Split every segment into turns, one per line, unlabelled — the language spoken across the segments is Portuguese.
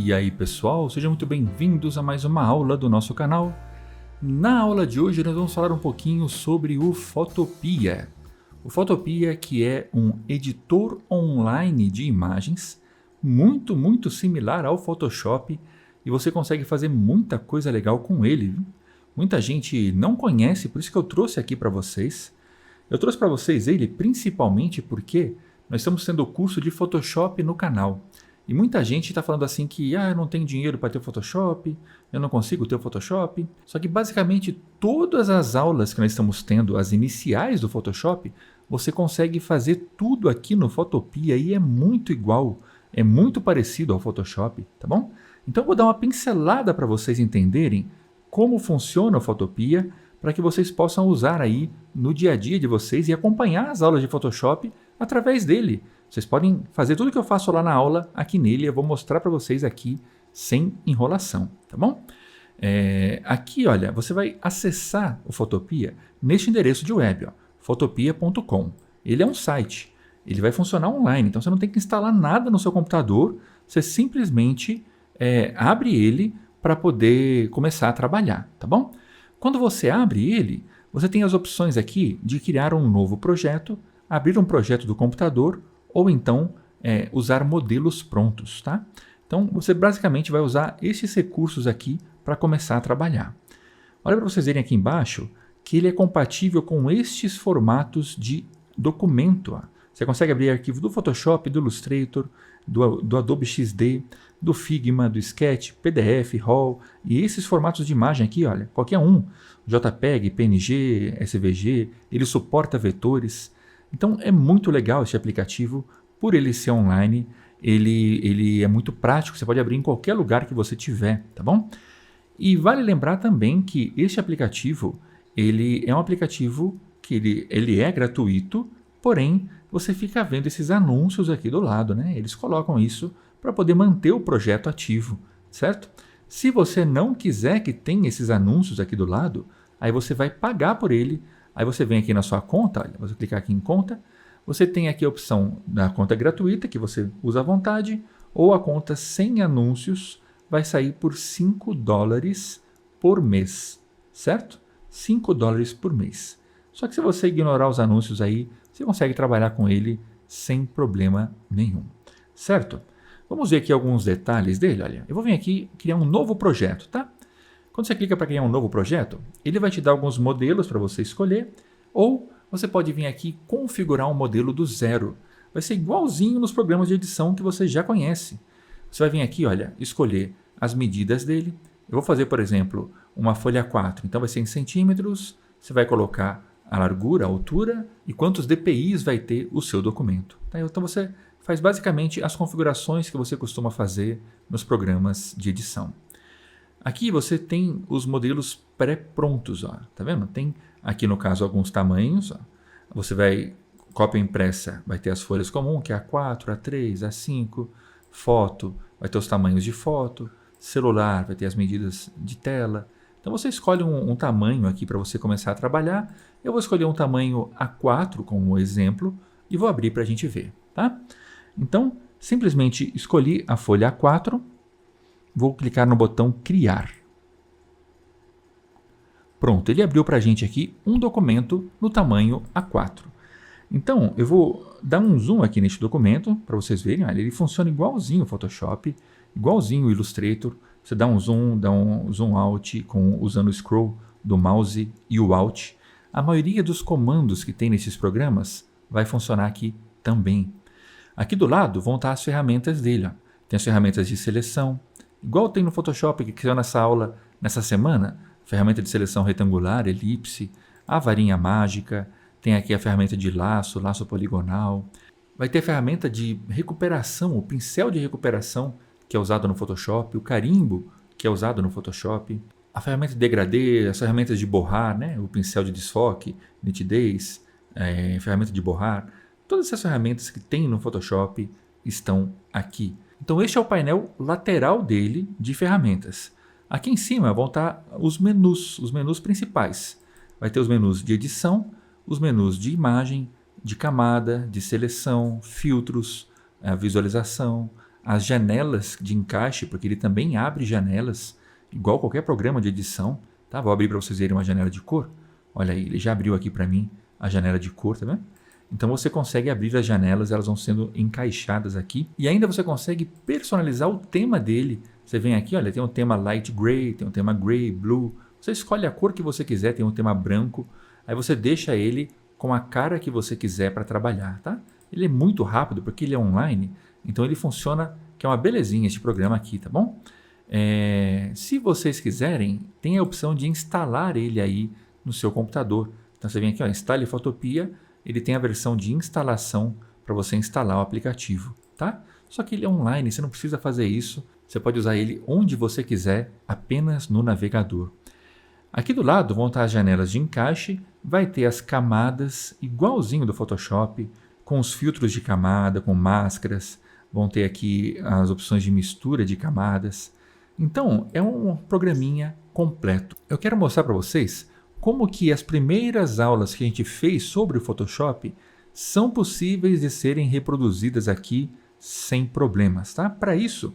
E aí pessoal, sejam muito bem-vindos a mais uma aula do nosso canal. Na aula de hoje nós vamos falar um pouquinho sobre o Photopea. O Photopea, que é um editor online de imagens muito similar ao Photoshop, e você consegue fazer muita coisa legal com ele, viu? Muita gente não conhece, por isso que eu trouxe aqui para vocês. Eu trouxe para vocês ele principalmente porque nós estamos tendo o curso de Photoshop no canal. E muita gente está falando assim que eu não tenho dinheiro para ter o Photoshop, eu não consigo ter o Photoshop. Só que basicamente todas as aulas que nós estamos tendo, as iniciais do Photoshop, você consegue fazer tudo aqui no Photopea e é muito igual, é muito parecido ao Photoshop, tá bom? Então eu vou dar uma pincelada para vocês entenderem como funciona o Photopea, para que vocês possam usar aí no dia a dia de vocês e acompanhar as aulas de Photoshop através dele. Vocês podem fazer tudo que eu faço lá na aula aqui nele, eu vou mostrar para vocês aqui sem enrolação, tá bom? Aqui, olha, você vai acessar o Photopea neste endereço de web, photopea.com. Ele é um site, ele vai funcionar online, então você não tem que instalar nada no seu computador, você simplesmente abre ele para poder começar a trabalhar, tá bom? Quando você abre ele, você tem as opções aqui de criar um novo projeto, abrir um projeto do computador ou então usar modelos prontos, tá? Então você basicamente vai usar esses recursos aqui para começar a trabalhar. Olha para vocês verem aqui embaixo que ele é compatível com estes formatos de documento. Você consegue abrir arquivo do Photoshop, do Illustrator, do Adobe XD, do Figma, do Sketch, PDF, RAW e esses formatos de imagem aqui, olha, qualquer um, JPEG, PNG, SVG, ele suporta vetores. Então é muito legal esse aplicativo, por ele ser online, ele é muito prático, você pode abrir em qualquer lugar que você tiver, tá bom? E vale lembrar também que este aplicativo, ele é um aplicativo que ele é gratuito, porém você fica vendo esses anúncios aqui do lado, né? Eles colocam isso para poder manter o projeto ativo, certo? Se você não quiser que tenha esses anúncios aqui do lado, aí você vai pagar por ele. Aí você vem aqui na sua conta, olha, você clicar aqui em conta, você tem aqui a opção da conta gratuita, que você usa à vontade, ou a conta sem anúncios, vai sair por $5 por mês, certo? $5 por mês. Só que se você ignorar os anúncios aí, você consegue trabalhar com ele sem problema nenhum, certo? Vamos ver aqui alguns detalhes dele, olha. Eu vou vir aqui criar um novo projeto, tá? Quando você clica para criar um novo projeto, ele vai te dar alguns modelos para você escolher, ou você pode vir aqui e configurar um modelo do zero. Vai ser igualzinho nos programas de edição que você já conhece. Você vai vir aqui, olha, escolher as medidas dele. Eu vou fazer, por exemplo, uma folha 4, então vai ser em centímetros, você vai colocar a largura, a altura e quantos dpi vai ter o seu documento. Tá? Então você faz basicamente as configurações que você costuma fazer nos programas de edição. Aqui você tem os modelos pré-prontos, tá vendo? Tem aqui no caso alguns tamanhos, você vai, cópia impressa, vai ter as folhas comuns, que é A4, A3, A5, foto, vai ter os tamanhos de foto, celular, vai ter as medidas de tela. Então você escolhe um tamanho aqui para você começar a trabalhar. Eu vou escolher um tamanho A4 como exemplo e vou abrir para a gente ver, tá? Então, simplesmente escolhi a folha A4, vou clicar no botão Criar. Pronto, ele abriu para a gente aqui um documento no tamanho A4. Então, eu vou dar um zoom aqui neste documento para vocês verem. Olha, ele funciona igualzinho o Photoshop, igualzinho o Illustrator. Você dá um zoom out usando o scroll do mouse e o Alt. A maioria dos comandos que tem nesses programas vai funcionar aqui também. Aqui do lado vão estar as ferramentas dele. Tem as ferramentas de seleção, igual tem no Photoshop que criou nessa aula, nessa semana, ferramenta de seleção retangular, elipse, a varinha mágica, tem aqui a ferramenta de laço poligonal, vai ter a ferramenta de recuperação, o pincel de recuperação que é usado no Photoshop, o carimbo que é usado no Photoshop, a ferramenta de degradê, as ferramentas de borrar, né? O pincel de desfoque, nitidez, ferramenta de borrar, todas essas ferramentas que tem no Photoshop estão aqui. Então este é o painel lateral dele de ferramentas. Aqui em cima vão estar os menus principais. Vai ter os menus de edição, os menus de imagem, de camada, de seleção, filtros, visualização, as janelas de encaixe, porque ele também abre janelas, igual qualquer programa de edição. Tá? Vou abrir para vocês verem uma janela de cor. Olha aí, ele já abriu aqui para mim a janela de cor, tá vendo? Então você consegue abrir as janelas, elas vão sendo encaixadas aqui. E ainda você consegue personalizar o tema dele. Você vem aqui, olha, tem um tema light gray, tem um tema gray, blue. Você escolhe a cor que você quiser, tem um tema branco. Aí você deixa ele com a cara que você quiser para trabalhar, tá? Ele é muito rápido porque ele é online, então ele funciona, que é uma belezinha este programa aqui, tá bom? Se vocês quiserem, tem a opção de instalar ele aí no seu computador. Então você vem aqui, ó, instale Photopea, ele tem a versão de instalação para você instalar o aplicativo, tá? Só que ele é online, você não precisa fazer isso, você pode usar ele onde você quiser, apenas no navegador. Aqui do lado vão estar as janelas de encaixe, vai ter as camadas igualzinho do Photoshop, com os filtros de camada, com máscaras, vão ter aqui as opções de mistura de camadas. Então é um programinha completo. Eu quero mostrar para vocês como que as primeiras aulas que a gente fez sobre o Photoshop são possíveis de serem reproduzidas aqui sem problemas, tá? Para isso,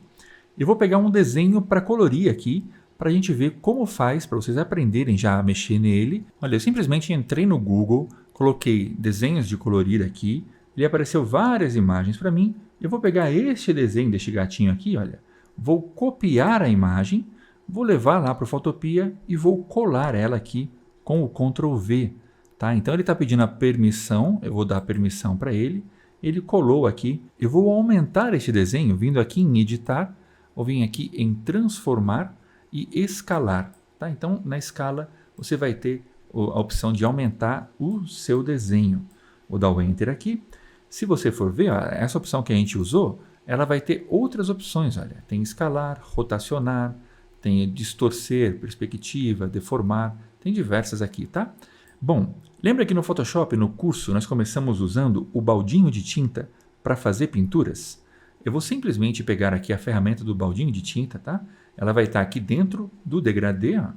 eu vou pegar um desenho para colorir aqui, para a gente ver como faz, para vocês aprenderem já a mexer nele. Olha, eu simplesmente entrei no Google, coloquei desenhos de colorir aqui, ele apareceu várias imagens para mim. Eu vou pegar este desenho deste gatinho aqui, olha, vou copiar a imagem, vou levar lá para o Photopea e vou colar ela aqui com o Ctrl V. Tá? Então ele está pedindo a permissão, eu vou dar a permissão para ele, ele colou aqui. Eu vou aumentar este desenho, vindo aqui em editar, vou vir aqui em transformar, e escalar. Tá? Então, na escala, você vai ter a opção de aumentar o seu desenho. Vou dar o Enter aqui. Se você for ver, ó, essa opção que a gente usou, ela vai ter outras opções. Olha, tem escalar, rotacionar, tem distorcer, perspectiva, deformar, tem diversas aqui, tá? Bom, lembra que no Photoshop, no curso, nós começamos usando o baldinho de tinta para fazer pinturas? Eu vou simplesmente pegar aqui a ferramenta do baldinho de tinta, tá? Ela vai estar aqui dentro do degradê, ó,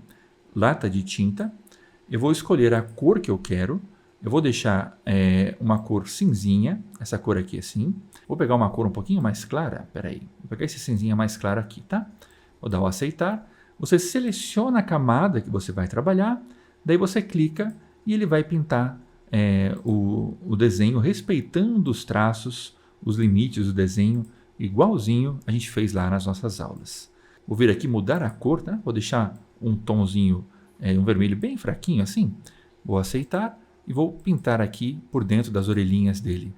lata de tinta. Eu vou escolher a cor que eu quero. Eu vou deixar uma cor cinzinha, essa cor aqui assim. Vou pegar uma cor um pouquinho mais clara. Peraí, vou pegar esse cinzinha mais claro aqui, tá? Vou dar o aceitar. Você seleciona a camada que você vai trabalhar. Daí você clica e ele vai pintar o desenho respeitando os traços, os limites do desenho, igualzinho a gente fez lá nas nossas aulas. Vou vir aqui mudar a cor, tá? Vou deixar um tomzinho, um vermelho bem fraquinho assim. Vou aceitar e vou pintar aqui por dentro das orelhinhas dele.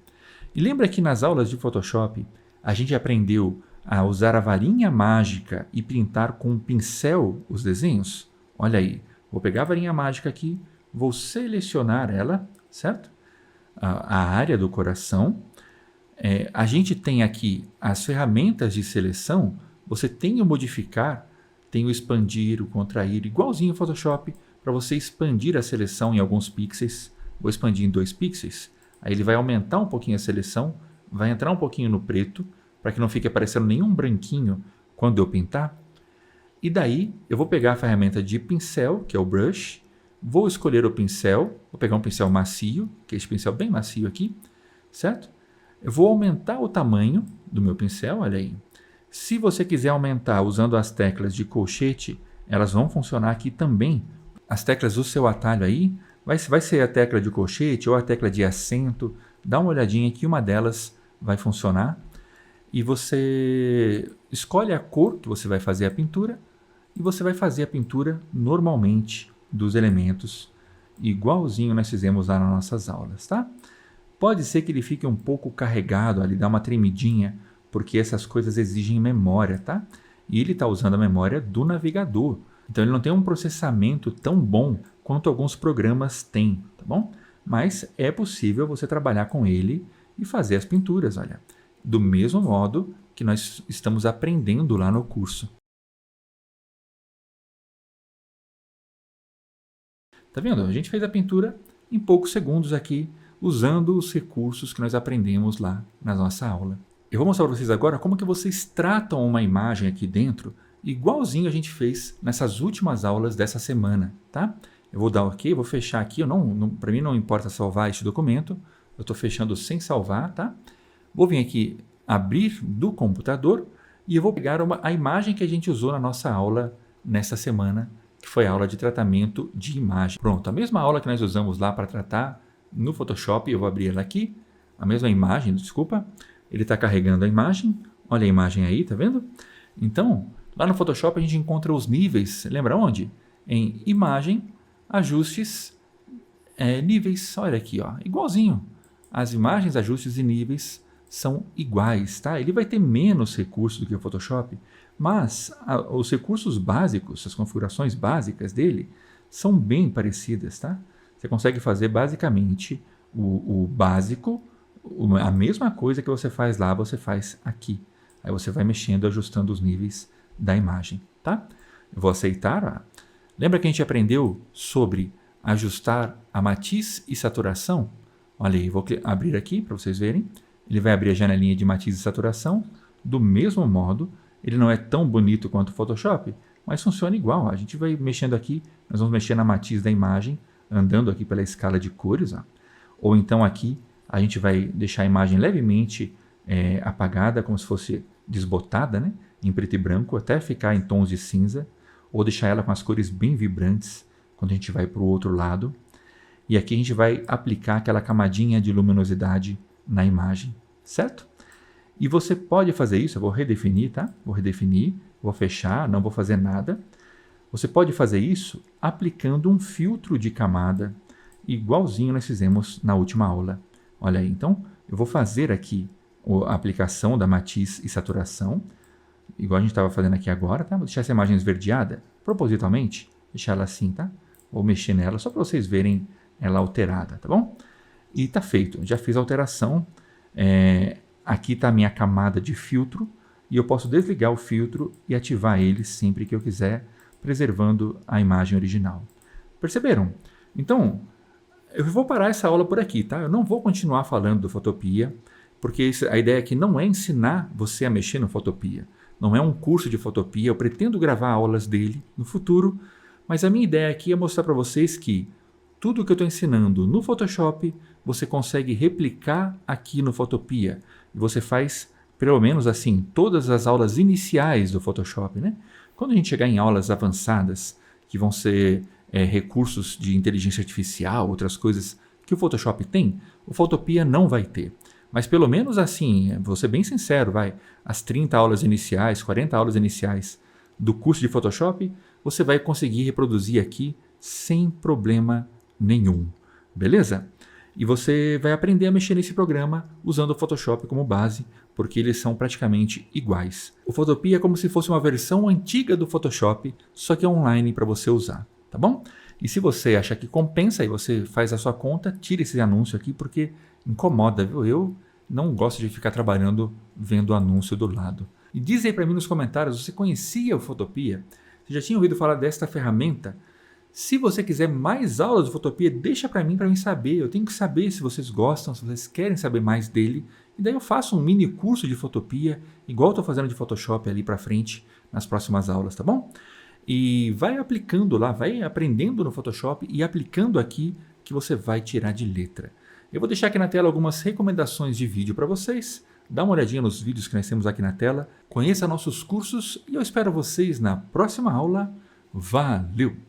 E lembra que nas aulas de Photoshop a gente aprendeu a usar a varinha mágica e pintar com um pincel os desenhos? Olha aí, vou pegar a varinha mágica aqui, vou selecionar ela, certo? A área do coração. A gente tem aqui as ferramentas de seleção. Você tem o modificar, tem o expandir, o contrair, igualzinho ao Photoshop, para você expandir a seleção em alguns pixels. Vou expandir em 2 pixels, aí ele vai aumentar um pouquinho a seleção, vai entrar um pouquinho no preto, para que não fique aparecendo nenhum branquinho quando eu pintar. E daí eu vou pegar a ferramenta de pincel, que é o brush, vou escolher o pincel, vou pegar um pincel macio, que é esse pincel bem macio aqui, certo? Eu vou aumentar o tamanho do meu pincel, olha aí. Se você quiser aumentar usando as teclas de colchete, elas vão funcionar aqui também. As teclas do seu atalho aí, vai ser a tecla de colchete ou a tecla de acento. Dá uma olhadinha que uma delas vai funcionar. E você escolhe a cor que você vai fazer a pintura e você vai fazer a pintura normalmente dos elementos, igualzinho nós fizemos lá nas nossas aulas, tá? Pode ser que ele fique um pouco carregado ali, dá uma tremidinha, porque essas coisas exigem memória, tá? E ele está usando a memória do navegador. Então ele não tem um processamento tão bom quanto alguns programas têm, tá bom? Mas é possível você trabalhar com ele e fazer as pinturas, olha. Do mesmo modo que nós estamos aprendendo lá no curso. Tá vendo? A gente fez a pintura em poucos segundos aqui, usando os recursos que nós aprendemos lá na nossa aula. Eu vou mostrar para vocês agora como que vocês tratam uma imagem aqui dentro, igualzinho a gente fez nessas últimas aulas dessa semana, tá? Eu vou dar OK, vou fechar aqui, para mim não importa salvar este documento, eu estou fechando sem salvar, tá? Vou vir aqui abrir do computador e eu vou pegar a imagem que a gente usou na nossa aula nessa semana, que foi a aula de tratamento de imagem. Pronto, a mesma aula que nós usamos lá para tratar no Photoshop, eu vou abrir ela aqui, a mesma imagem, desculpa, ele está carregando a imagem, olha a imagem aí, tá vendo? Então, lá no Photoshop a gente encontra os níveis, lembra onde? Em Imagem, Ajustes, Níveis, olha aqui, ó, igualzinho. As imagens, ajustes e níveis são iguais, tá? Ele vai ter menos recursos do que o Photoshop, mas os recursos básicos, as configurações básicas dele, são bem parecidas, tá? Você consegue fazer basicamente o básico, a mesma coisa que você faz lá, você faz aqui. Aí você vai mexendo, ajustando os níveis da imagem, tá? Eu vou aceitar. Ó. Lembra que a gente aprendeu sobre ajustar a matiz e saturação? Olha aí, vou abrir aqui para vocês verem. Ele vai abrir a janelinha de matiz e saturação do mesmo modo. Ele não é tão bonito quanto o Photoshop, mas funciona igual. A gente vai mexendo aqui, nós vamos mexer na matiz da imagem, andando aqui pela escala de cores. Ó. Ou então aqui a gente vai deixar a imagem levemente apagada, como se fosse desbotada, né? Em preto e branco, até ficar em tons de cinza. Ou deixar ela com as cores bem vibrantes, quando a gente vai para o outro lado. E aqui a gente vai aplicar aquela camadinha de luminosidade na imagem, certo? E você pode fazer isso, eu vou redefinir, tá? Vou redefinir, vou fechar, não vou fazer nada. Você pode fazer isso aplicando um filtro de camada, igualzinho nós fizemos na última aula. Olha aí, então, eu vou fazer aqui a aplicação da matiz e saturação, igual a gente estava fazendo aqui agora, tá? Vou deixar essa imagem esverdeada, propositalmente, deixar ela assim, tá? Vou mexer nela só para vocês verem ela alterada, tá bom? E tá feito, já fiz a alteração. Aqui está a minha camada de filtro e eu posso desligar o filtro e ativar ele sempre que eu quiser, preservando a imagem original. Perceberam? Então, eu vou parar essa aula por aqui, tá? Eu não vou continuar falando do Photopea, porque a ideia aqui não é ensinar você a mexer no Photopea. Não é um curso de Photopea, eu pretendo gravar aulas dele no futuro, mas a minha ideia aqui é mostrar para vocês que tudo que eu estou ensinando no Photoshop, você consegue replicar aqui no Photopea. E você faz, pelo menos assim, todas as aulas iniciais do Photoshop, né? Quando a gente chegar em aulas avançadas, que vão ser recursos de inteligência artificial, outras coisas que o Photoshop tem, o Photopea não vai ter. Mas pelo menos assim, vou ser bem sincero, as 30 aulas iniciais, 40 aulas iniciais do curso de Photoshop, você vai conseguir reproduzir aqui sem problema nenhum, beleza? E você vai aprender a mexer nesse programa usando o Photoshop como base, porque eles são praticamente iguais. O Photopea é como se fosse uma versão antiga do Photoshop, só que é online para você usar, tá bom? E se você achar que compensa e você faz a sua conta, tire esse anúncio aqui, porque incomoda, viu? Eu não gosto de ficar trabalhando vendo o anúncio do lado. E diz aí para mim nos comentários, você conhecia o Photopea? Você já tinha ouvido falar desta ferramenta? Se você quiser mais aulas do Photopea, deixa para mim saber. Eu tenho que saber se vocês gostam, se vocês querem saber mais dele. E daí eu faço um mini curso de Photopea, igual eu estou fazendo de Photoshop ali para frente nas próximas aulas, tá bom? E vai aplicando lá, vai aprendendo no Photoshop e aplicando aqui que você vai tirar de letra. Eu vou deixar aqui na tela algumas recomendações de vídeo para vocês. Dá uma olhadinha nos vídeos que nós temos aqui na tela. Conheça nossos cursos e eu espero vocês na próxima aula. Valeu!